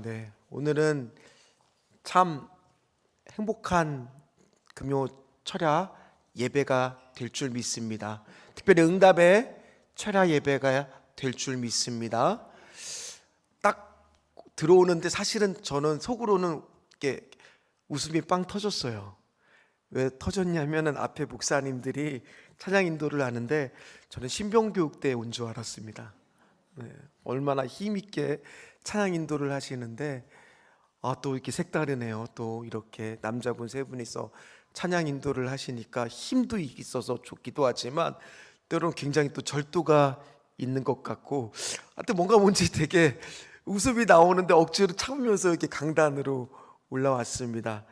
네. 오늘은 참 행복한 금요 철야 예배가 될 줄 믿습니다. 특별히 응답의 철야 예배가 될 줄 믿습니다. 딱 들어오는데 사실은 저는 속으로는 이렇게 웃음이 빵 터졌어요. 왜 터졌냐면은 앞에 목사님들이 찬양 인도를 하는데 저는 신병교육대에 온 줄 알았습니다. 얼마나 힘있게 찬양 인도를 하시는데 또 이렇게 색다르네요. 또 이렇게 남자분 세 분이서 찬양 인도를 하시니까 힘도 있어서 좋기도 하지만 때로는 굉장히 또 절도가 있는 것 같고 하여튼 뭔지 되게 웃음이 나오는데 억지로 참으면서 이렇게 강단으로 올라왔습니다.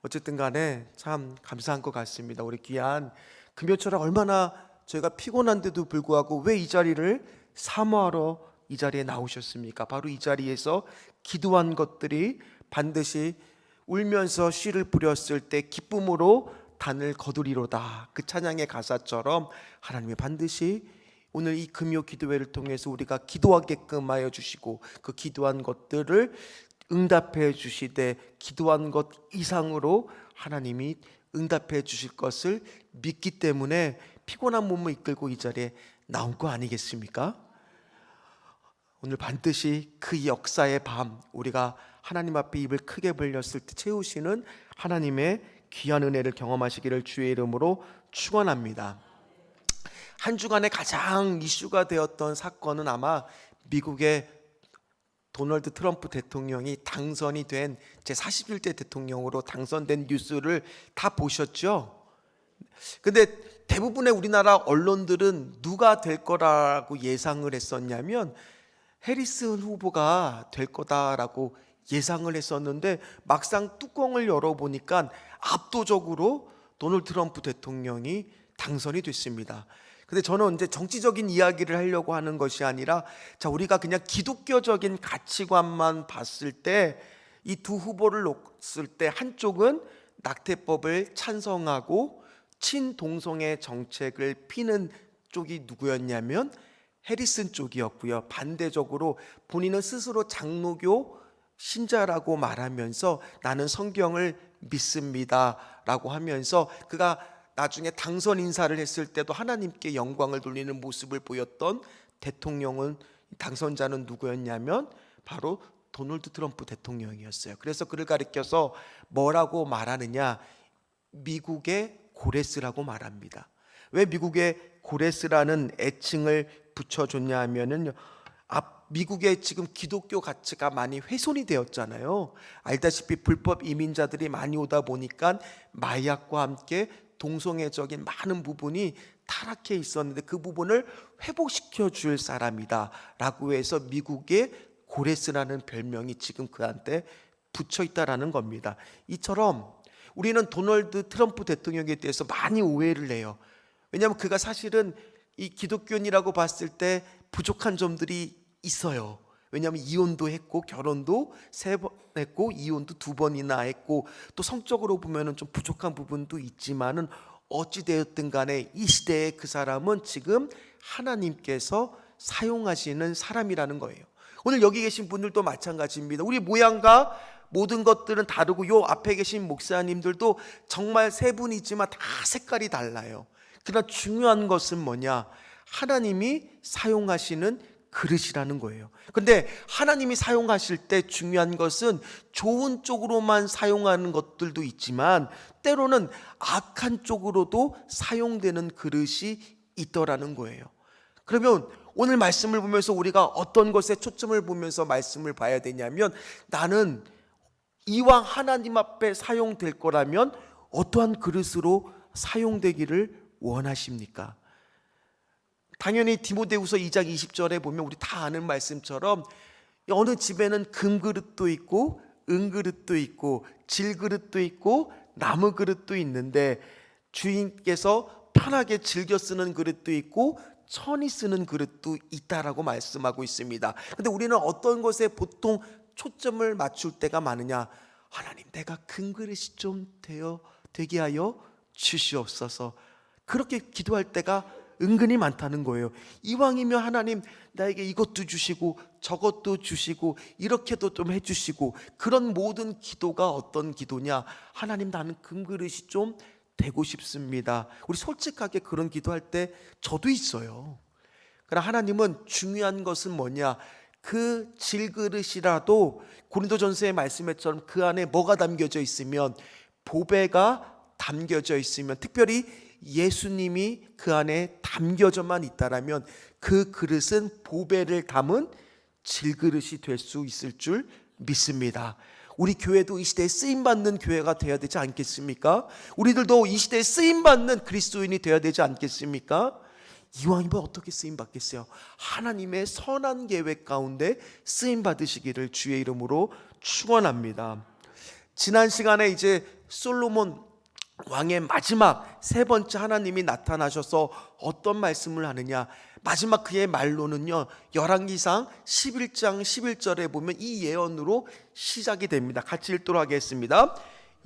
어쨌든 간에 참 감사한 것 같습니다. 우리 귀한 금요철에 얼마나 저희가 피곤한데도 불구하고 왜 이 자리를 사모하러 이 자리에 나오셨습니까? 바로 이 자리에서 기도한 것들이 반드시 울면서 씨를 뿌렸을 때 기쁨으로 단을 거두리로다. 그 찬양의 가사처럼 하나님이 반드시 오늘 이 금요 기도회를 통해서 우리가 기도하게끔 하여 주시고 그 기도한 것들을 응답해 주시되 기도한 것 이상으로 하나님이 응답해 주실 것을 믿기 때문에 피곤한 몸을 이끌고 이 자리에 나온 거 아니겠습니까? 오늘 반드시 그 역사의 밤 우리가 하나님 앞에 입을 크게 벌렸을 때 채우시는 하나님의 귀한 은혜를 경험하시기를 주의 이름으로 축원합니다. 한 주간에 가장 이슈가 되었던 사건은 아마 미국의 도널드 트럼프 대통령이 당선이 된 제41대 대통령으로 당선된 뉴스를 다 보셨죠? 근데 대부분의 우리나라 언론들은 누가 될 거라고 예상을 했었냐면 해리슨 후보가 될 거다라고 예상을 했었는데 막상 뚜껑을 열어보니까 압도적으로 도널드 트럼프 대통령이 당선이 됐습니다. 근데 저는 이제 정치적인 이야기를 하려고 하는 것이 아니라 우리가 그냥 기독교적인 가치관만 봤을 때 이 두 후보를 놓았을 때 한쪽은 낙태법을 찬성하고 친동성애 정책을 피는 쪽이 누구였냐면 해리슨 쪽이었고요. 반대적으로 본인은 스스로 장로교 신자라고 말하면서 나는 성경을 믿습니다 라고 하면서 그가 나중에 당선 인사를 했을 때도 하나님께 영광을 돌리는 모습을 보였던 대통령은 당선자는 누구였냐면 바로 도널드 트럼프 대통령이었어요. 그래서 그를 가리켜서 뭐라고 말하느냐, 미국의 고레스라고 말합니다. 왜 미국의 고레스라는 애칭을 붙여줬냐 하면은 미국의 지금 기독교 가치가 많이 훼손이 되었잖아요. 알다시피 불법 이민자들이 많이 오다 보니까 마약과 함께 동성애적인 많은 부분이 타락해 있었는데 그 부분을 회복시켜 줄 사람이다 라고 해서 미국의 고레스라는 별명이 지금 그한테 붙여 있다라는 겁니다. 이처럼 우리는 도널드 트럼프 대통령에 대해서 많이 오해를 해요. 왜냐하면 그가 사실은 이 기독교인이라고 봤을 때 부족한 점들이 있어요. 왜냐하면 이혼도 했고 결혼도 3번 했고 이혼도 2번이나 했고 또 성적으로 보면은 좀 부족한 부분도 있지만은 어찌 되었든 간에 이 시대에 그 사람은 지금 하나님께서 사용하시는 사람이라는 거예요. 오늘 여기 계신 분들도 마찬가지입니다. 우리 모양과 모든 것들은 다르고 요 앞에 계신 목사님들도 정말 세 분이지만 다 색깔이 달라요. 그러나 중요한 것은 뭐냐? 하나님이 사용하시는 그릇이라는 거예요. 그런데 하나님이 사용하실 때 중요한 것은 좋은 쪽으로만 사용하는 것들도 있지만 때로는 악한 쪽으로도 사용되는 그릇이 있더라는 거예요. 그러면 오늘 말씀을 보면서 우리가 어떤 것에 초점을 보면서 말씀을 봐야 되냐면 나는 이왕 하나님 앞에 사용될 거라면 어떠한 그릇으로 사용되기를 원하십니까? 당연히 디모데후서 2장 20절에 보면 우리 다 아는 말씀처럼 어느 집에는 금그릇도 있고 은그릇도 있고 질그릇도 있고 나무 그릇도 있는데 주인께서 편하게 즐겨 쓰는 그릇도 있고 천히 쓰는 그릇도 있다라고 말씀하고 있습니다. 그런데 우리는 어떤 것에 보통 초점을 맞출 때가 많으냐? 하나님, 내가 금그릇이 좀 되게 하여 주시옵소서. 그렇게 기도할 때가 은근히 많다는 거예요. 이왕이면 하나님 나에게 이것도 주시고 저것도 주시고 이렇게도 좀 해주시고, 그런 모든 기도가 어떤 기도냐? 하나님, 나는 금그릇이 좀 되고 싶습니다. 우리 솔직하게 그런 기도할 때 저도 있어요. 그러나 하나님은 중요한 것은 뭐냐? 그 질그릇이라도 고린도전서의 말씀처럼 그 안에 뭐가 담겨져 있으면, 보배가 담겨져 있으면, 특별히 예수님이 그 안에 담겨져만 있다라면 그 그릇은 보배를 담은 질그릇이 될 수 있을 줄 믿습니다. 우리 교회도 이 시대에 쓰임받는 교회가 되어야 되지 않겠습니까? 우리들도 이 시대에 쓰임받는 그리스도인이 되어야 되지 않겠습니까? 이왕이면 어떻게 쓰임받겠어요? 하나님의 선한 계획 가운데 쓰임받으시기를 주의 이름으로 축원합니다. 지난 시간에 이제 솔로몬 왕의 마지막 세 번째 하나님이 나타나셔서 어떤 말씀을 하느냐, 마지막 그의 말로는요, 열왕기상 11장 11절에 보면 이 예언으로 시작이 됩니다. 같이 읽도록 하겠습니다.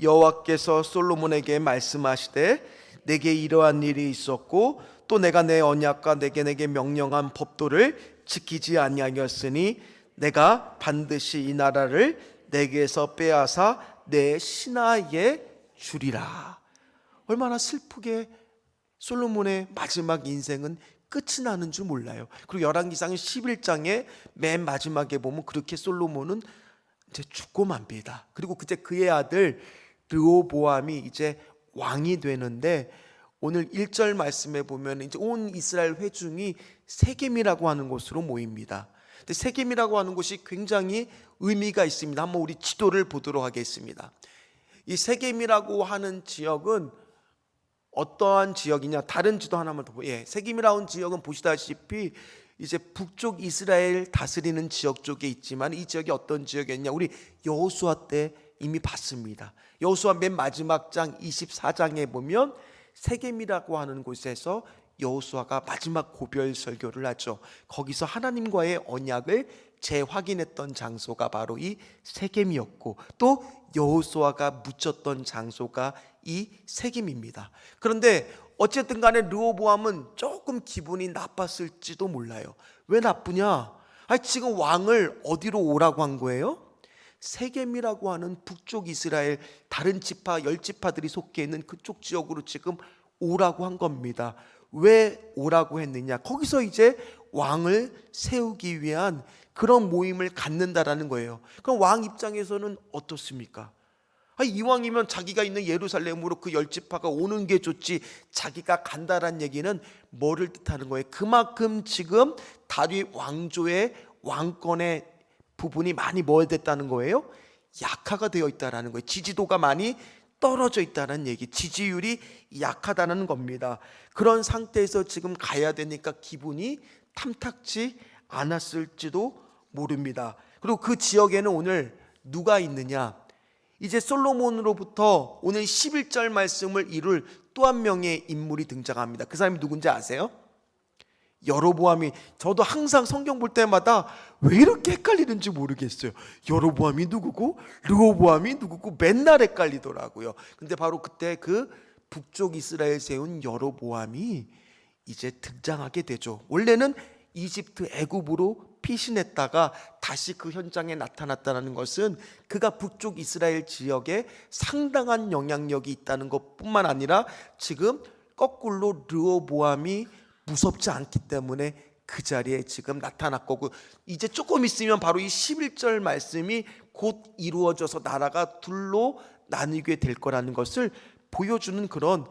여호와께서 솔로몬에게 말씀하시되 내게 이러한 일이 있었고 또 내가 내 언약과 내게 명령한 법도를 지키지 아니하였으니 내가 반드시 이 나라를 내게서 빼앗아 내 신하에 주리라. 얼마나 슬프게 솔로몬의 마지막 인생은 끝이 나는 줄 몰라요. 그리고 열왕기상 11장의 맨 마지막에 보면 그렇게 솔로몬은 이제 죽고 맙니다. 그리고 그때 그의 아들 르호보암이 이제 왕이 되는데, 오늘 1절 말씀에 보면 이제 온 이스라엘 회중이 세겜이라고 하는 곳으로 모입니다. 근데 세겜이라고 하는 곳이 굉장히 의미가 있습니다. 한번 우리 지도를 보도록 하겠습니다. 이 세겜이라고 하는 지역은 어떠한 지역이냐? 다른 지도 하나만 더 보세요. 세겜이라는 지역은 보시다시피 이제 북쪽 이스라엘 다스리는 지역 쪽에 있지만, 이 지역이 어떤 지역이었냐? 우리 여호수아 때 이미 봤습니다. 여호수아 맨 마지막 장 24장에 보면 세겜이라고 하는 곳에서 여호수아가 마지막 고별 설교를 하죠. 거기서 하나님과의 언약을 재확인했던 장소가 바로 이 세겜이었고, 또 여호수아가 묻혔던 장소가 이 세겜입니다. 그런데 어쨌든 간에 르호보암은 조금 기분이 나빴을지도 몰라요. 왜 나쁘냐? 지금 왕을 어디로 오라고 한 거예요? 세겜이라고 하는 북쪽 이스라엘 다른 지파 10지파들이 속해 있는 그쪽 지역으로 지금 오라고 한 겁니다. 왜 오라고 했느냐? 거기서 이제 왕을 세우기 위한 그런 모임을 갖는다라는 거예요. 그럼 왕 입장에서는 어떻습니까? 이왕이면 자기가 있는 예루살렘으로 그 10지파가 오는 게 좋지, 자기가 간다란 얘기는 뭐를 뜻하는 거예요? 그만큼 지금 다윗 왕조의 왕권의 부분이 많이 뭐 됐다는 거예요? 약화가 되어 있다는 거예요. 지지도가 많이 떨어져 있다는 얘기, 지지율이 약하다는 겁니다. 그런 상태에서 지금 가야 되니까 기분이 탐탁지 않았을지도 모릅니다. 그리고 그 지역에는 오늘 누가 있느냐? 이제 솔로몬으로부터 오늘 11절 말씀을 이룰 또 한 명의 인물이 등장합니다. 그 사람이 누군지 아세요? 여로보암이, 저도 항상 성경 볼 때마다 왜 이렇게 헷갈리는지 모르겠어요. 여로보암이 누구고 르호보암이 누구고 맨날 헷갈리더라고요. 근데 바로 그때 그 북쪽 이스라엘 세운 여로보암이 이제 등장하게 되죠. 원래는 이집트 애굽으로 피신했다가 다시 그 현장에 나타났다는 것은 그가 북쪽 이스라엘 지역에 상당한 영향력이 있다는 것뿐만 아니라 지금 거꾸로 르호보암이 무섭지 않기 때문에 그 자리에 지금 나타날 거고, 이제 조금 있으면 바로 이 11절 말씀이 곧 이루어져서 나라가 둘로 나뉘게 될 거라는 것을 보여주는 그런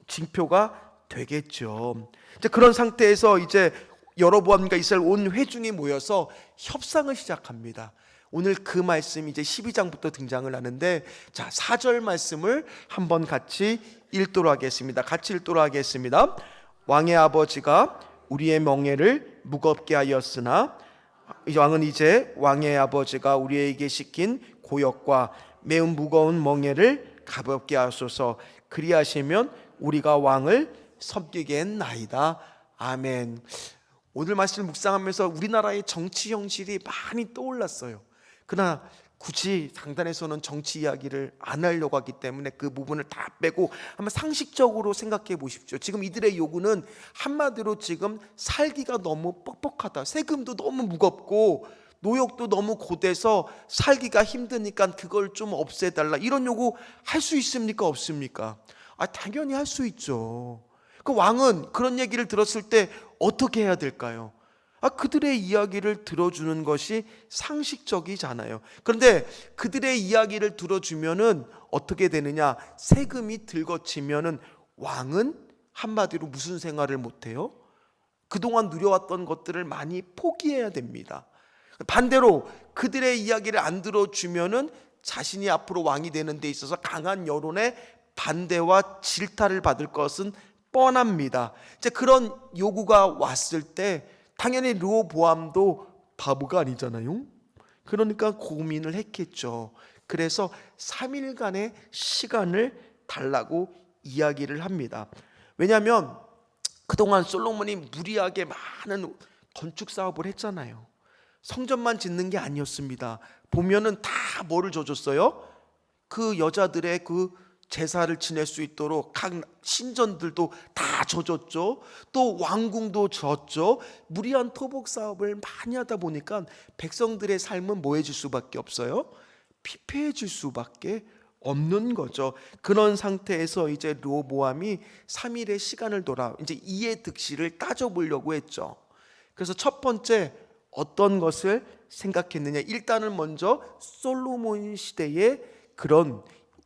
징표가 되겠죠. 이제 그런 상태에서 이제 여로보암과 이스라엘 온 회중이 모여서 협상을 시작합니다. 오늘 그 말씀이 이제 12장부터 등장을 하는데, 자, 4절 말씀을 한번 같이 읽도록 하겠습니다. 같이 읽도록 하겠습니다. 왕의 아버지가 우리의 멍에를 무겁게 하였으나 왕은 이제 왕의 아버지가 우리에게 시킨 고역과 매우 무거운 멍에를 가볍게 하소서. 그리하시면 우리가 왕을 섬기겠나이다. 아멘. 오늘 말씀을 묵상하면서 우리나라의 정치 현실이 많이 떠올랐어요. 그러나 굳이 상단에서는 정치 이야기를 안 하려고 하기 때문에 그 부분을 다 빼고 한번 상식적으로 생각해 보십시오. 지금 이들의 요구는 한마디로 지금 살기가 너무 뻑뻑하다, 세금도 너무 무겁고 노역도 너무 고돼서 살기가 힘드니까 그걸 좀 없애달라, 이런 요구 할 수 있습니까? 없습니까? 당연히 할 수 있죠. 그 왕은 그런 얘기를 들었을 때 어떻게 해야 될까요? 그들의 이야기를 들어주는 것이 상식적이잖아요. 그런데 그들의 이야기를 들어주면은 어떻게 되느냐? 세금이 들거치면은 왕은 한마디로 무슨 생활을 못해요? 그동안 누려왔던 것들을 많이 포기해야 됩니다. 반대로 그들의 이야기를 안 들어주면은 자신이 앞으로 왕이 되는 데 있어서 강한 여론의 반대와 질타를 받을 것은 뻔합니다. 이제 그런 요구가 왔을 때 당연히 르호보암도 바보가 아니잖아요. 그러니까 고민을 했겠죠. 그래서 3일간의 시간을 달라고 이야기를 합니다. 왜냐하면 그동안 솔로몬이 무리하게 많은 건축 사업을 했잖아요. 성전만 짓는 게 아니었습니다. 보면은 다 뭐를 줘줬어요? 그 여자들의 그 제사를 지낼 수 있도록 각 신전들도 다 져줬죠. 또 왕궁도 졌죠. 무리한 토복 사업을 많이 하다 보니까 백성들의 삶은 뭐해질 수밖에 없어요? 피폐해질 수밖에 없는 거죠. 그런 상태에서 이제 르호보암이 3일의 시간을 이제 이해 득실을 따져보려고 했죠. 그래서 첫 번째 어떤 것을 생각했느냐? 일단은 먼저 솔로몬 시대의 그런,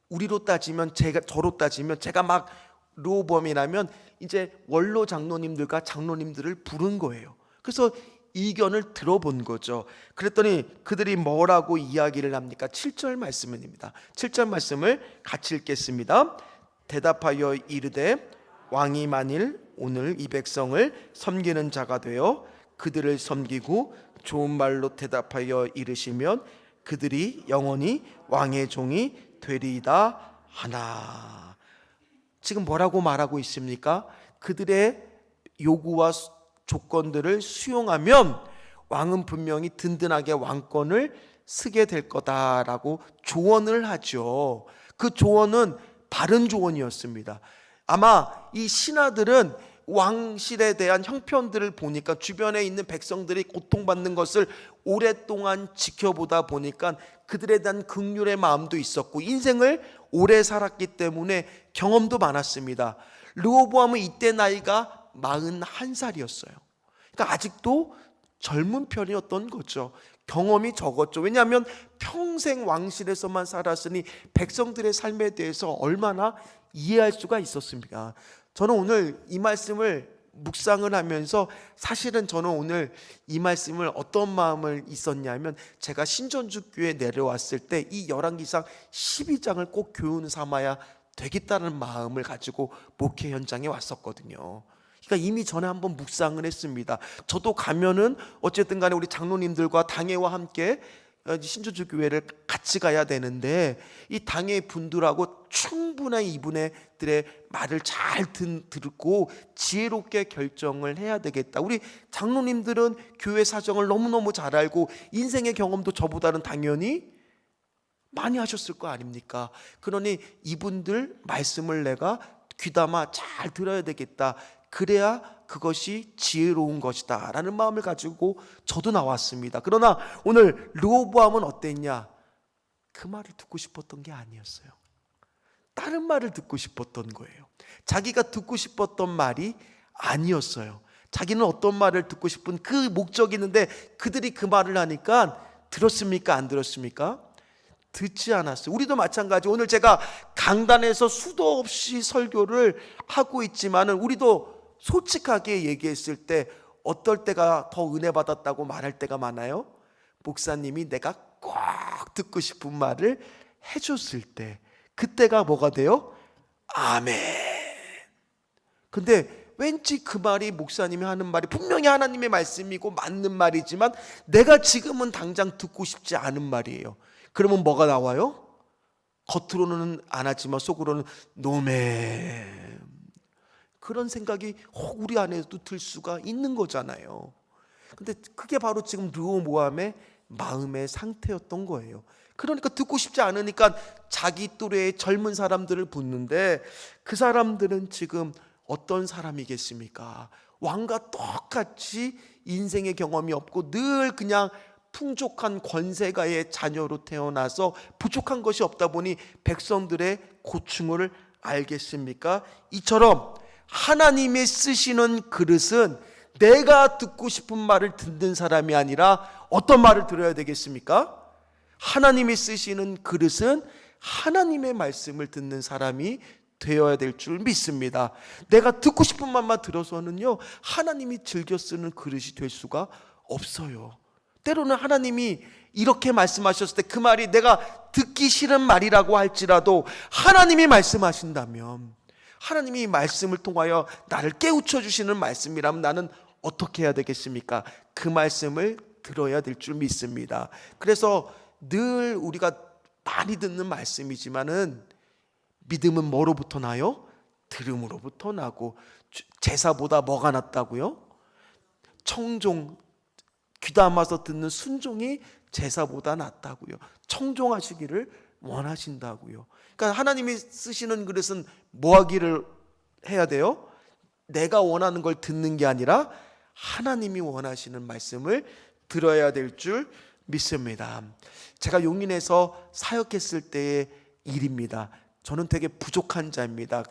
우리로 따지면 저로 따지면 제가 막 르호보암이라면 이제 원로 장로님들과 장로님들을 부른 거예요. 그래서 의견을 들어본 거죠. 그랬더니 그들이 뭐라고 이야기를 합니까? 7절 말씀입니다. 7절 말씀을 같이 읽겠습니다. 대답하여 이르되 왕이 만일 오늘 이 백성을 섬기는 자가 되어 그들을 섬기고 좋은 말로 대답하여 이르시면 그들이 영원히 왕의 종이 되리이다 하나. 지금 뭐라고 말하고 있습니까? 그들의 요구와 조건들을 수용하면 왕은 분명히 든든하게 왕권을 쓰게 될 거다라고 조언을 하죠. 그 조언은 바른 조언이었습니다. 아마 이 신하들은 왕실에 대한 형편들을 보니까 주변에 있는 백성들이 고통받는 것을 오랫동안 지켜보다 보니까 그들에 대한 긍휼의 마음도 있었고 인생을 오래 살았기 때문에 경험도 많았습니다. 르호보암은 이때 나이가 41살이었어요. 그러니까 아직도 젊은 편이었던 거죠. 경험이 적었죠. 왜냐하면 평생 왕실에서만 살았으니 백성들의 삶에 대해서 얼마나 이해할 수가 있었습니까? 저는 오늘 이 말씀을 묵상을 하면서 사실은 저는 오늘 이 말씀을 어떤 마음을 있었냐면 제가 신전주교에 내려왔을 때 이 열왕기상 12장을 꼭 교훈 삼아야 되겠다는 마음을 가지고 목회 현장에 왔었거든요. 그러니까 이미 전에 한번 묵상을 했습니다. 저도 가면은 어쨌든 간에 우리 장로님들과 당회와 함께 신주주교회를 같이 가야 되는데 이 당회 분들하고 충분히 이분들의 말을 잘 듣고 지혜롭게 결정을 해야 되겠다. 우리 장로님들은 교회 사정을 너무너무 잘 알고 인생의 경험도 저보다는 당연히 많이 하셨을 거 아닙니까? 그러니 이분들 말씀을 내가 귀담아 잘 들어야 되겠다. 그래야 그것이 지혜로운 것이다 라는 마음을 가지고 저도 나왔습니다. 그러나 오늘 르호보암은 어땠냐? 그 말을 듣고 싶었던 게 아니었어요. 다른 말을 듣고 싶었던 거예요. 자기가 듣고 싶었던 말이 아니었어요. 자기는 어떤 말을 듣고 싶은 그 목적이 있는데 그들이 그 말을 하니까 들었습니까? 안 들었습니까? 듣지 않았어요. 우리도 마찬가지. 오늘 제가 강단에서 수도 없이 설교를 하고 있지만은 우리도 솔직하게 얘기했을 때 어떨 때가 더 은혜 받았다고 말할 때가 많아요? 목사님이 내가 꼭 듣고 싶은 말을 해줬을 때, 그때가 뭐가 돼요? 아멘. 근데 왠지 그 말이, 목사님이 하는 말이 분명히 하나님의 말씀이고 맞는 말이지만 내가 지금은 당장 듣고 싶지 않은 말이에요. 그러면 뭐가 나와요? 겉으로는 안 하지만 속으로는 노매, 그런 생각이 우리 안에도 들 수가 있는 거잖아요. 근데 그게 바로 지금 르호보암의 마음의 상태였던 거예요. 그러니까 듣고 싶지 않으니까 자기 또래의 젊은 사람들을 붙는데, 그 사람들은 지금 어떤 사람이겠습니까? 왕과 똑같이 인생의 경험이 없고 늘 그냥 풍족한 권세가의 자녀로 태어나서 부족한 것이 없다 보니 백성들의 고충을 알겠습니까? 이처럼 하나님이 쓰시는 그릇은 내가 듣고 싶은 말을 듣는 사람이 아니라 어떤 말을 들어야 되겠습니까? 하나님이 쓰시는 그릇은 하나님의 말씀을 듣는 사람이 되어야 될 줄 믿습니다. 내가 듣고 싶은 말만 들어서는요, 하나님이 즐겨 쓰는 그릇이 될 수가 없어요. 때로는 하나님이 이렇게 말씀하셨을 때 그 말이 내가 듣기 싫은 말이라고 할지라도 하나님이 말씀하신다면, 하나님이 말씀을 통하여 나를 깨우쳐 주시는 말씀이라면 나는 어떻게 해야 되겠습니까? 그 말씀을 들어야 될 줄 믿습니다. 그래서 늘 우리가 많이 듣는 말씀이지만은 믿음은 뭐로부터 나요? 들음으로부터 나고, 제사보다 뭐가 낫다고요? 청종, 귀담아서 듣는 순종이 제사보다 낫다고요. 청종하시기를 원하신다고요. 그러니까 하나님이 쓰시는 그릇은 뭐 하기를 해야 돼요? 내가 원하는 걸 듣는 게 아니라 하나님이 원하시는 말씀을 들어야 될 줄 믿습니다. 제가 용인에서 사역했을 때의 일입니다. 저는 되게 부족한 자입니다.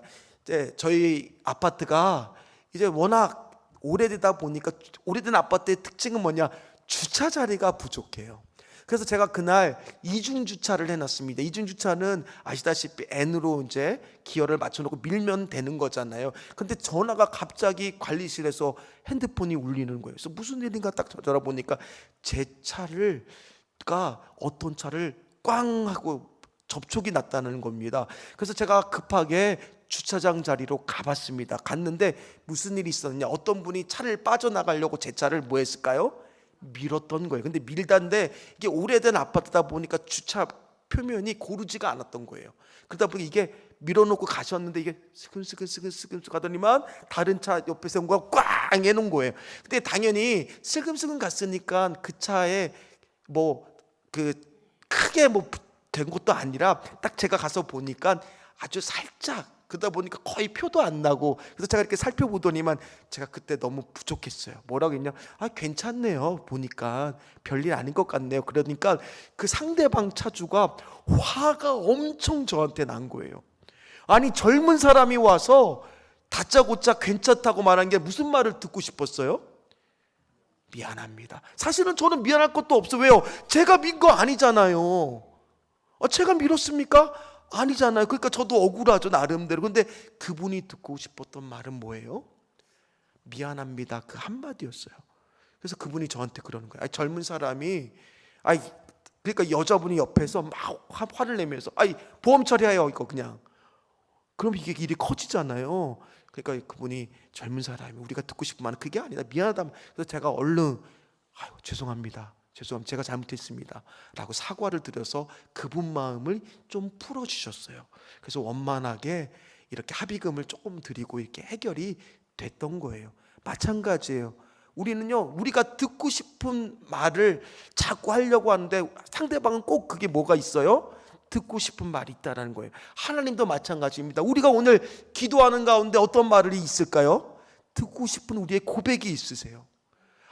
이제 저희 아파트가 이제 워낙 오래되다 보니까, 오래된 아파트의 특징은 뭐냐? 주차 자리가 부족해요. 그래서 제가 그날 이중 주차를 해놨습니다. 이중 주차는 아시다시피 N으로 이제 기어를 맞춰놓고 밀면 되는 거잖아요. 근데 전화가 갑자기 관리실에서 핸드폰이 울리는 거예요. 그래서 무슨 일인가 딱 전화보니까 제 차가 어떤 차를 꽝 하고 접촉이 났다는 겁니다. 그래서 제가 급하게 주차장 자리로 가봤습니다. 갔는데 무슨 일이 있었냐? 어떤 분이 차를 빠져나가려고 제 차를 뭐 했을까요? 밀었던 거예요. 근데 밀다는데 이게 오래된 아파트다 보니까 주차 표면이 고르지가 않았던 거예요. 그러다 보니 이게 밀어놓고 가셨는데 이게 스근스근 가더니만 다른 차 옆에서 온 거가 꽝 해놓은 거예요. 근데 당연히 슬금슬금 갔으니까 그 차에 뭐 그 크게 뭐 된 것도 아니라 딱 제가 가서 보니까 아주 살짝, 그러다 보니까 거의 표도 안 나고, 그래서 제가 이렇게 살펴보더니만 제가 그때 너무 부족했어요. 뭐라고 했냐? 괜찮네요. 보니까 별일 아닌 것 같네요. 그러니까 그 상대방 차주가 화가 엄청 저한테 난 거예요. 아니, 젊은 사람이 와서 다짜고짜 괜찮다고 말한 게 무슨 말을 듣고 싶었어요? 미안합니다. 사실은 저는 미안할 것도 없어요. 왜요? 제가 민 거 아니잖아요. 제가 밀었습니까? 아니잖아요. 그러니까 저도 억울하죠, 나름대로. 근데 그분이 듣고 싶었던 말은 뭐예요? 미안합니다. 그 한마디였어요. 그래서 그분이 저한테 그러는 거예요. 젊은 사람이, 그러니까 여자분이 옆에서 막 화를 내면서, 보험 처리해요, 이거 그냥. 그럼 이게 일이 커지잖아요. 그러니까 그분이, 젊은 사람이 우리가 듣고 싶은 말은 그게 아니다, 미안하다. 그래서 제가 얼른 죄송합니다, 제가 잘못했습니다 라고 사과를 드려서 그분 마음을 좀 풀어주셨어요. 그래서 원만하게 이렇게 합의금을 조금 드리고 이렇게 해결이 됐던 거예요. 마찬가지예요. 우리는요, 우리가 듣고 싶은 말을 자꾸 하려고 하는데 상대방은 꼭 그게 뭐가 있어요? 듣고 싶은 말이 있다는 거예요. 하나님도 마찬가지입니다. 우리가 오늘 기도하는 가운데 어떤 말이 있을까요? 듣고 싶은 우리의 고백이 있으세요.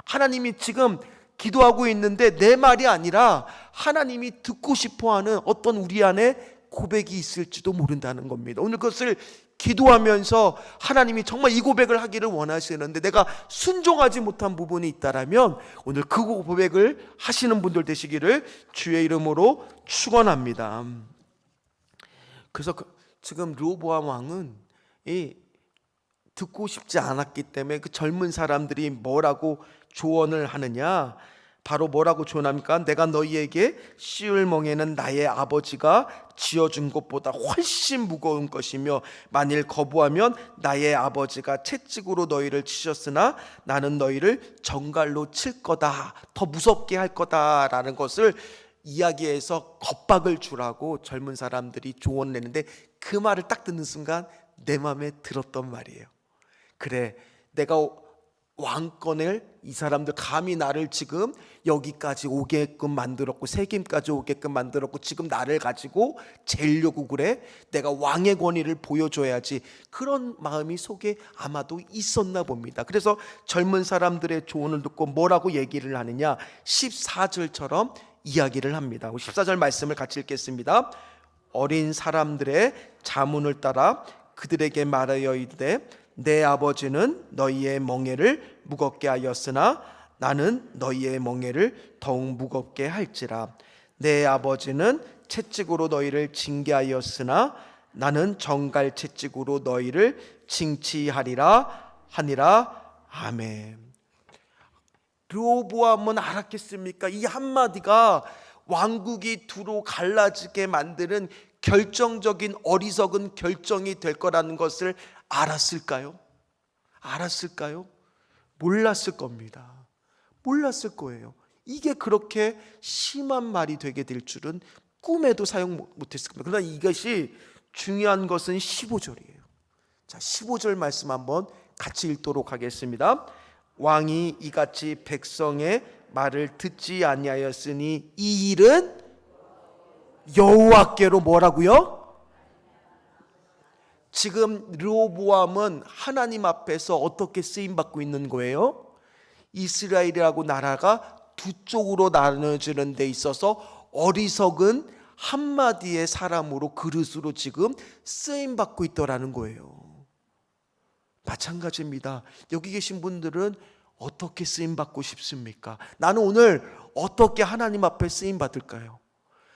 하나님이 지금 기도하고 있는데 내 말이 아니라 하나님이 듣고 싶어하는 어떤 우리 안에 고백이 있을지도 모른다는 겁니다. 오늘 그것을 기도하면서 하나님이 정말 이 고백을 하기를 원하시는데 내가 순종하지 못한 부분이 있다라면 오늘 그 고백을 하시는 분들 되시기를 주의 이름으로 축원합니다. 그래서 지금 르호보암 왕은 듣고 싶지 않았기 때문에 그 젊은 사람들이 뭐라고 조언을 하느냐, 바로 뭐라고 조언합니까? 내가 너희에게 씌울 멍에는 나의 아버지가 지어준 것보다 훨씬 무거운 것이며 만일 거부하면 나의 아버지가 채찍으로 너희를 치셨으나 나는 너희를 정갈로 칠 거다, 더 무섭게 할 거다라는 것을 이야기해서 겁박을 주라고 젊은 사람들이 조언을 내는데, 그 말을 딱 듣는 순간 내 마음에 들었던 말이에요. 그래, 내가 왕권을 이 사람들 감히 나를 지금 여기까지 오게끔 만들었고 세김까지 오게끔 만들었고 지금 나를 가지고 재려고 그래? 내가 왕의 권위를 보여줘야지. 그런 마음이 속에 아마도 있었나 봅니다. 그래서 젊은 사람들의 조언을 듣고 뭐라고 얘기를 하느냐, 14절처럼 이야기를 합니다. 14절 말씀을 같이 읽겠습니다. 어린 사람들의 자문을 따라 그들에게 말하여 이르되 내 아버지는 너희의 멍에를 무겁게 하였으나 나는 너희의 멍에를 더욱 무겁게 할지라. 내 아버지는 채찍으로 너희를 징계하였으나 나는 정갈 채찍으로 너희를 징치하리라 하니라. 아멘. 르호보암은 알았겠습니까? 이 한마디가 왕국이 두로 갈라지게 만드는 결정적인 어리석은 결정이 될 거라는 것을 알았을까요? 알았을까요? 몰랐을 겁니다. 몰랐을 거예요. 이게 그렇게 심한 말이 되게 될 줄은 꿈에도 사용 못했을 겁니다. 그러나 이것이 중요한 것은 15절이에요. 자, 15절 말씀 한번 같이 읽도록 하겠습니다. 왕이 이같이 백성의 말을 듣지 아니하였으니 이 일은 여호와께로 뭐라고요? 지금 르호보암은 하나님 앞에서 어떻게 쓰임받고 있는 거예요? 이스라엘이라고 나라가 두 쪽으로 나눠지는 데 있어서 어리석은 한마디의 사람으로 그릇으로 지금 쓰임받고 있더라는 거예요. 마찬가지입니다. 여기 계신 분들은 어떻게 쓰임받고 싶습니까? 나는 오늘 어떻게 하나님 앞에 쓰임받을까요?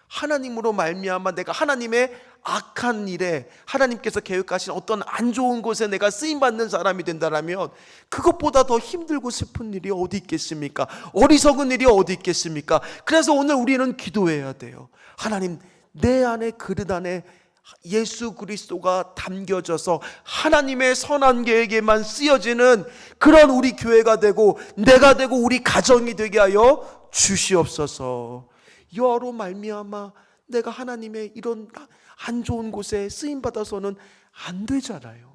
하나님으로 말미암아 내가 하나님의 악한 일에, 하나님께서 계획하신 어떤 안 좋은 곳에 내가 쓰임받는 사람이 된다면 그것보다 더 힘들고 슬픈 일이 어디 있겠습니까? 어리석은 일이 어디 있겠습니까? 그래서 오늘 우리는 기도해야 돼요. 하나님, 내 안에, 그릇 안에 예수 그리스도가 담겨져서 하나님의 선한 계획에만 쓰여지는 그런 우리 교회가 되고 내가 되고 우리 가정이 되게 하여 주시옵소서. 여호와로 말미암아 내가 하나님의 이런 안 좋은 곳에 쓰임받아서는 안 되잖아요.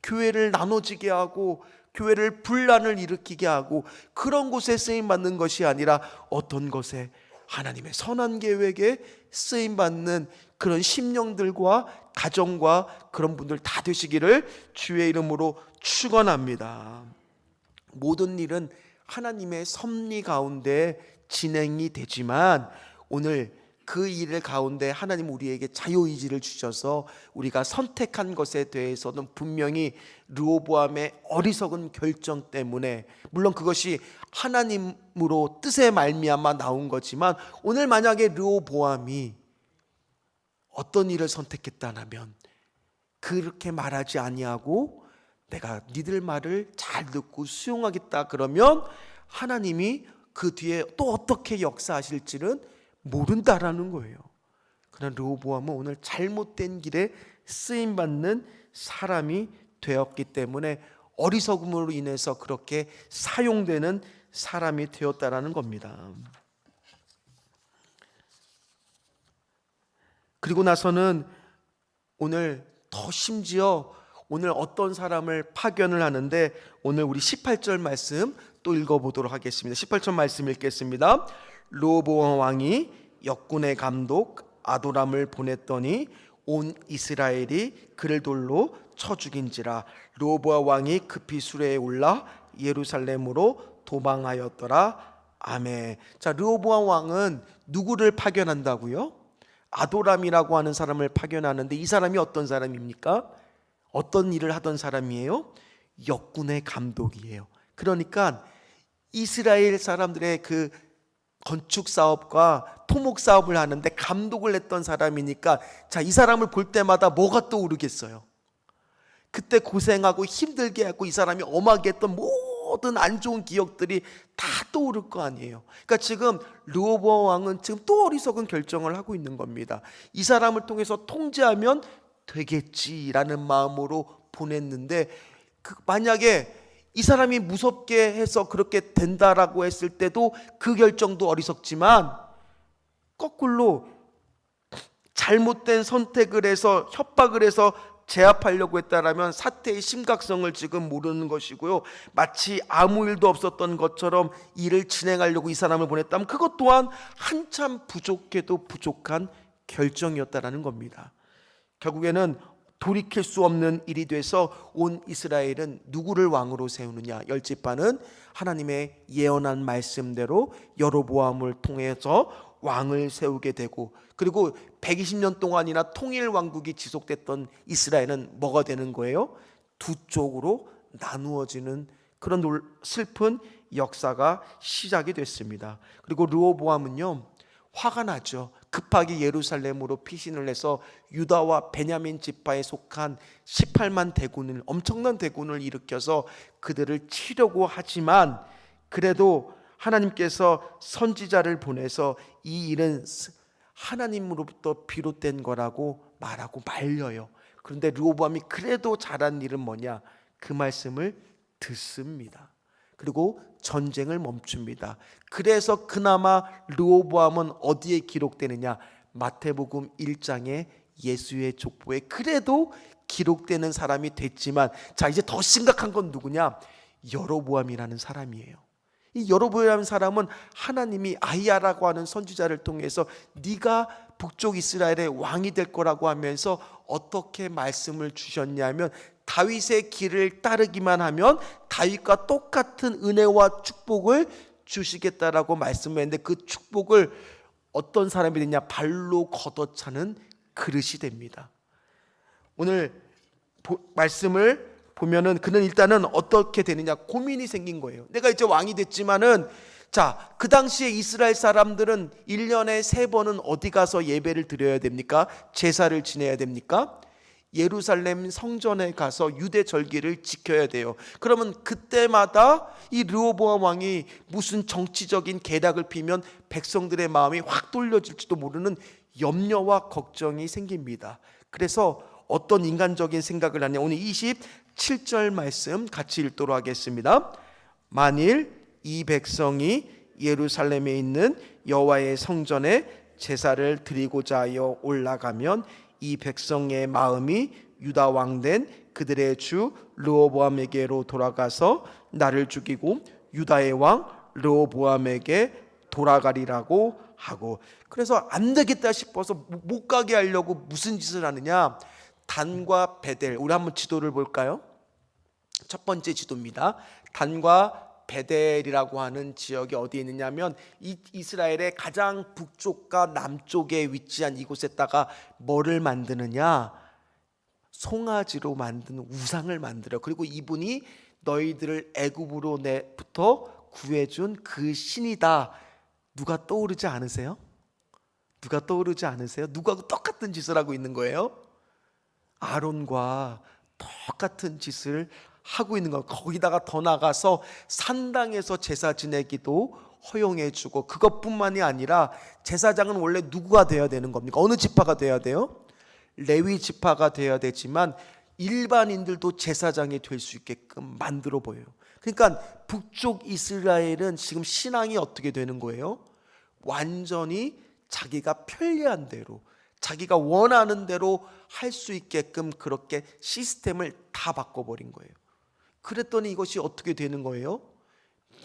교회를 나눠지게 하고 교회를 분란을 일으키게 하고 그런 곳에 쓰임받는 것이 아니라 어떤 것에 하나님의 선한 계획에 쓰임받는 그런 심령들과 가정과 그런 분들 다 되시기를 주의 이름으로 축원합니다. 모든 일은 하나님의 섭리 가운데 진행이 되지만 오늘 그 일 가운데 하나님 우리에게 자유의지를 주셔서 우리가 선택한 것에 대해서는 분명히 르호보암의 어리석은 결정 때문에, 물론 그것이 하나님으로 뜻에 말미암아 나온 거지만 오늘 만약에 르호보암이 어떤 일을 선택했다면 그렇게 말하지 아니하고 내가 니들 말을 잘 듣고 수용하겠다 그러면 하나님이 그 뒤에 또 어떻게 역사하실지는 모른다라는 거예요. 그러나 르호보암은 오늘 잘못된 길에 쓰임받는 사람이 되었기 때문에 어리석음으로 인해서 그렇게 사용되는 사람이 되었다라는 겁니다. 그리고 나서는 오늘 더 심지어 오늘 어떤 사람을 파견을 하는데 오늘 우리 18절 말씀 또 읽어보도록 하겠습니다. 18절 말씀 읽겠습니다. 르호보암 왕이 역군의 감독 아도람을 보냈더니 온 이스라엘이 그를 돌로 쳐 죽인지라. 르호보암 왕이 급히 수레에 올라 예루살렘으로 도망하였더라. 아멘. 자, 르호보암 왕은 누구를 파견한다고요? 아도람이라고 하는 사람을 파견하는데 이 사람이 어떤 사람입니까? 어떤 일을 하던 사람이에요? 역군의 감독이에요. 그러니까 이스라엘 사람들의 그 건축 사업과 토목 사업을 하는데 감독을 했던 사람이니까 자, 이 사람을 볼 때마다 뭐가 떠오르겠어요? 그때 고생하고 힘들게 하고 이 사람이 엄하게 했던 모든 안 좋은 기억들이 다 떠오를 거 아니에요. 그러니까 지금 르호보암 왕은 지금 또 어리석은 결정을 하고 있는 겁니다. 이 사람을 통해서 통제하면 되겠지라는 마음으로 보냈는데 만약에 이 사람이 무섭게 해서 그렇게 된다라고 했을 때도 그 결정도 어리석지만 거꾸로 잘못된 선택을 해서 협박을 해서 제압하려고 했다라면 사태의 심각성을 지금 모르는 것이고요, 마치 아무 일도 없었던 것처럼 일을 진행하려고 이 사람을 보냈다면 그것 또한 한참 부족해도 부족한 결정이었다라는 겁니다. 결국에는 돌이킬 수 없는 일이 돼서 온 이스라엘은 누구를 왕으로 세우느냐, 열지파는 하나님의 예언한 말씀대로 여로보암을 통해서 왕을 세우게 되고, 그리고 120년 동안이나 통일 왕국이 지속됐던 이스라엘은 뭐가 되는 거예요? 두 쪽으로 나누어지는 그런 슬픈 역사가 시작이 됐습니다. 그리고 르호보암은요, 화가 나죠. 급하게 예루살렘으로 피신을 해서 유다와 베냐민 지파에 속한 18만 대군을, 엄청난 대군을 일으켜서 그들을 치려고 하지만, 그래도 하나님께서 선지자를 보내서 이 일은 하나님으로부터 비롯된 거라고 말하고 말려요. 그런데 르호보암이 그래도 잘한 일은 뭐냐? 그 말씀을 듣습니다. 그리고 전쟁을 멈춥니다. 그래서 그나마 르호보암은 어디에 기록되느냐? 마태복음 1장에 예수의 족보에 그래도 기록되는 사람이 됐지만, 자, 이제 더 심각한 건 누구냐? 여로보암이라는 사람이에요. 이 여로보암 사람은 하나님이 아히야라고 하는 선지자를 통해서 네가 북쪽 이스라엘의 왕이 될 거라고 하면서 어떻게 말씀을 주셨냐면, 다윗의 길을 따르기만 하면 다윗과 똑같은 은혜와 축복을 주시겠다라고 말씀했는데, 그 축복을 어떤 사람이 되냐? 발로 걷어차는 그릇이 됩니다. 오늘 말씀을 보면은 그는 일단은 어떻게 되느냐, 고민이 생긴 거예요. 내가 이제 왕이 됐지만은, 자, 그 당시에 이스라엘 사람들은 1년에 3번은 어디 가서 예배를 드려야 됩니까? 제사를 지내야 됩니까? 예루살렘 성전에 가서 유대 절기를 지켜야 돼요. 그러면 그때마다 이 르호보암 왕이 무슨 정치적인 계략을 피면 백성들의 마음이 확 돌려질지도 모르는 염려와 걱정이 생깁니다. 그래서 어떤 인간적인 생각을 하냐, 오늘 27절 말씀 같이 읽도록 하겠습니다. 만일 이 백성이 예루살렘에 있는 여호와의 성전에 제사를 드리고자 하여 올라가면 이 백성의 마음이 유다 왕된 그들의 주 르호보암에게로 돌아가서 나를 죽이고 유다의 왕 르호보암에게 돌아가리라고 하고, 그래서 안 되겠다 싶어서 못 가게 하려고 무슨 짓을 하느냐? 단과 베델, 우리 한번 지도를 볼까요? 첫 번째 지도입니다. 단과 베델이라고 하는 지역이 어디에 있느냐면 이스라엘의 가장 북쪽과 남쪽에 위치한 이곳에다가 뭐를 만드느냐? 송아지로 만든 우상을 만들어. 그리고 이분이 너희들을 애굽으로부터 구해준 그 신이다. 누가 떠오르지 않으세요? 누가 떠오르지 않으세요? 누가 똑같은 짓을 하고 있는 거예요? 아론과 똑같은 짓을 하고 있는 거. 거기다가 더 나가서 산당에서 제사 지내기도 허용해주고, 그것뿐만이 아니라 제사장은 원래 누구가 되어야 되는 겁니까? 어느 지파가 되어야 돼요? 레위 지파가 되어야 되지만 일반인들도 제사장이 될 수 있게끔 만들어 보여요. 그러니까 북쪽 이스라엘은 지금 신앙이 어떻게 되는 거예요? 완전히 자기가 편리한 대로, 자기가 원하는 대로 할 수 있게끔 그렇게 시스템을 다 바꿔버린 거예요. 그랬더니 이것이 어떻게 되는 거예요?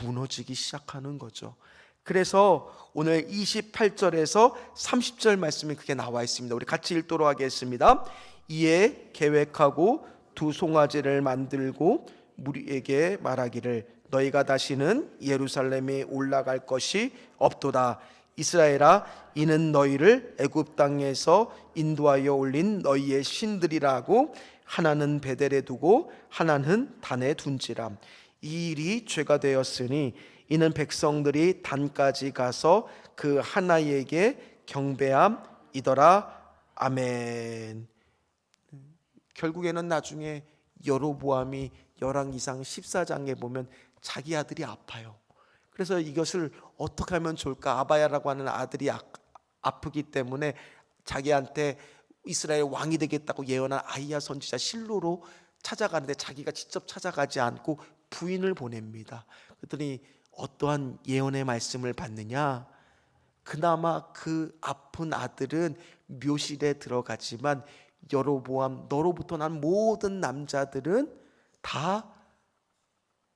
무너지기 시작하는 거죠. 그래서 오늘 28절에서 30절 말씀이 그게 나와 있습니다. 우리 같이 읽도록 하겠습니다. 이에 계획하고 두 송아지를 만들고 무리에게 말하기를 너희가 다시는 예루살렘에 올라갈 것이 없도다. 이스라엘아, 이는 너희를 애굽 땅에서 인도하여 올린 너희의 신들이라고 하나는 베델에 두고 하나는 단에 둔지라. 이 일이 죄가 되었으니 이는 백성들이 단까지 가서 그 하나에게 경배함이더라. 아멘. 결국에는 나중에 여로보암이 열왕기상 14장에 보면 자기 아들이 아파요. 그래서 이것을 어떻게 하면 좋을까? 아바야라고 하는 아들이 아프기 때문에 자기한테 이스라엘 왕이 되겠다고 예언한 아히야 선지자 실로로 찾아가는데 자기가 직접 찾아가지 않고 부인을 보냅니다. 그랬더니 어떠한 예언의 말씀을 받느냐? 그나마 그 아픈 아들은 묘실에 들어가지만 여로보암, 너로부터 난 모든 남자들은 다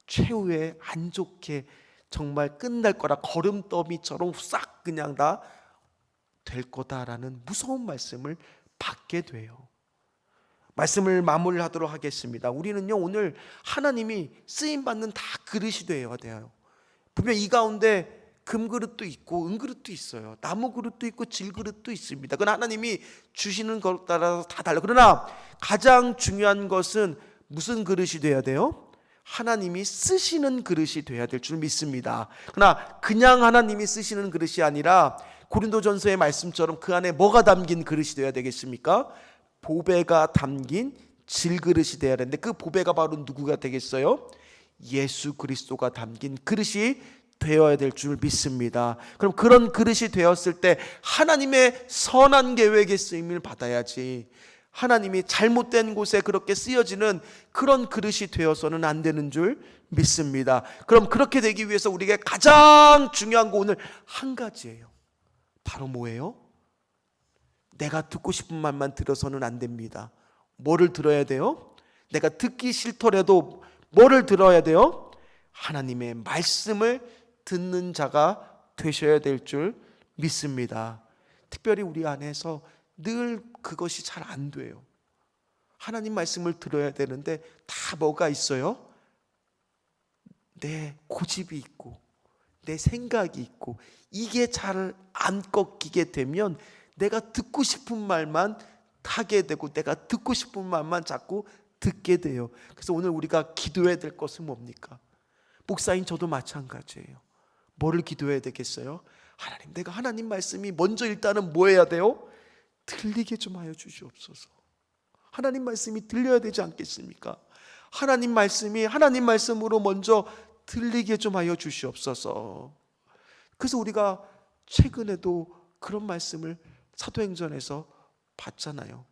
최후에 안 좋게 정말 끝날 거라, 거름더미처럼 싹 그냥 다 될 거다라는 무서운 말씀을 받게 돼요. 말씀을 마무리하도록 하겠습니다. 우리는요, 오늘 하나님이 쓰임받는 다 그릇이 되어야 돼요. 분명 이 가운데 금그릇도 있고 은그릇도 있어요. 나무 그릇도 있고 질그릇도 있습니다. 그건 하나님이 주시는 것 따라서 다 달라요. 그러나 가장 중요한 것은 무슨 그릇이 돼야 돼요? 하나님이 쓰시는 그릇이 돼야 될 줄 믿습니다. 그러나 그냥 하나님이 쓰시는 그릇이 아니라 고린도전서의 말씀처럼 그 안에 뭐가 담긴 그릇이 돼야 되겠습니까? 보배가 담긴 질그릇이 되어야 되는데, 그 보배가 바로 누구가 되겠어요? 예수 그리스도가 담긴 그릇이 되어야 될 줄 믿습니다. 그럼 그런 그릇이 되었을 때 하나님의 선한 계획의 쓰임을 받아야지, 하나님이 잘못된 곳에 그렇게 쓰여지는 그런 그릇이 되어서는 안 되는 줄 믿습니다. 그럼 그렇게 되기 위해서 우리에게 가장 중요한 거 오늘 한 가지예요. 바로 뭐예요? 내가 듣고 싶은 말만 들어서는 안 됩니다. 뭐를 들어야 돼요? 내가 듣기 싫더라도 뭐를 들어야 돼요? 하나님의 말씀을 듣는 자가 되셔야 될 줄 믿습니다. 특별히 우리 안에서 늘 그것이 잘 안 돼요. 하나님 말씀을 들어야 되는데 다 뭐가 있어요? 내 고집이 있고 내 생각이 있고, 이게 잘 안 꺾이게 되면 내가 듣고 싶은 말만 하게 되고 내가 듣고 싶은 말만 자꾸 듣게 돼요. 그래서 오늘 우리가 기도해야 될 것은 뭡니까? 목사인 저도 마찬가지예요. 뭐를 기도해야 되겠어요? 하나님, 내가 하나님 말씀이 먼저 일단은 뭐 해야 돼요? 들리게 좀 하여 주시옵소서. 하나님 말씀이 들려야 되지 않겠습니까? 하나님 말씀이 하나님 말씀으로 먼저 들리게 좀 하여 주시옵소서. 그래서 우리가 최근에도 그런 말씀을 사도행전에서 봤잖아요.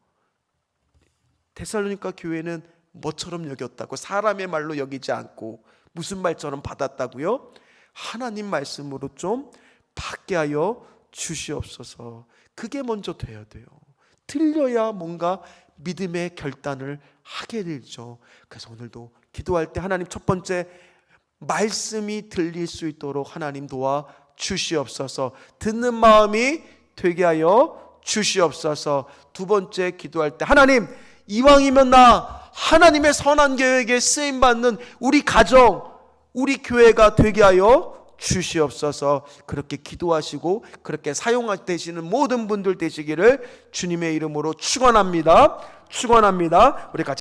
데살로니가 교회는 뭐처럼 여겼다고? 사람의 말로 여기지 않고 무슨 말처럼 받았다고요? 하나님 말씀으로 좀 받게 하여 주시옵소서. 그게 먼저 돼야 돼요. 들려야 뭔가 믿음의 결단을 하게 되죠. 그래서 오늘도 기도할 때 하나님, 첫 번째 말씀이 들릴 수 있도록 하나님 도와 주시옵소서. 듣는 마음이 되게 하여 주시옵소서. 두 번째 기도할 때 하나님, 이왕이면 나 하나님의 선한 계획에 쓰임받는 우리 가정, 우리 교회가 되게 하여 주시옵소서. 그렇게 기도하시고 그렇게 사용되시는 모든 분들 되시기를 주님의 이름으로 축원합니다. 축원합니다. 우리 같이